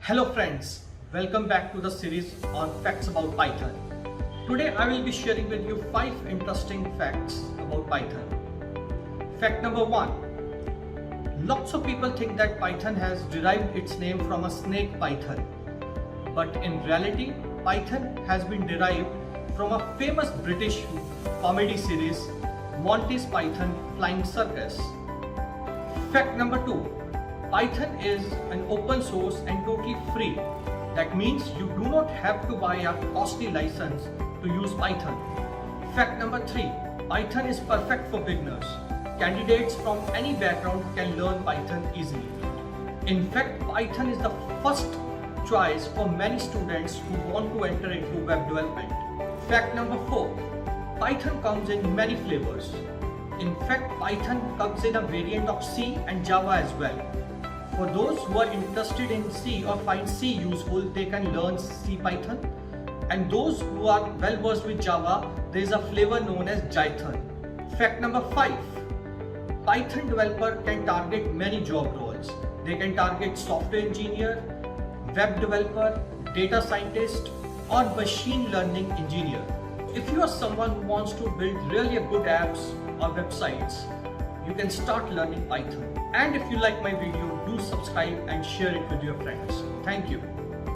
Hello friends, welcome back to the series on facts about Python. Today I will be sharing with you 5 interesting facts about Python. Fact number 1. Lots of people think that Python has derived its name from a snake python. But in reality, Python has been derived from a famous British comedy series, Monty Python Flying Circus. Fact number 2. Python is an open source and totally free. That means you do not have to buy a costly license to use Python. Fact number 3. Python is perfect for beginners. Candidates from any background can learn Python easily. In fact, Python is the first choice for many students who want to enter into web development. Fact number 4. Python comes in many flavors. In fact, Python comes in a variant of C and Java as well. For those who are interested in C or find C useful, they can learn C Python. And those who are well versed with Java, there is a flavor known as Jython. Fact number 5. Python developer can target many job roles. They can target software engineer, web developer, data scientist, or machine learning engineer. If you are someone who wants to build really good apps or websites, you can start learning Python. And if you like my video, do subscribe and share it with your friends. Thank you.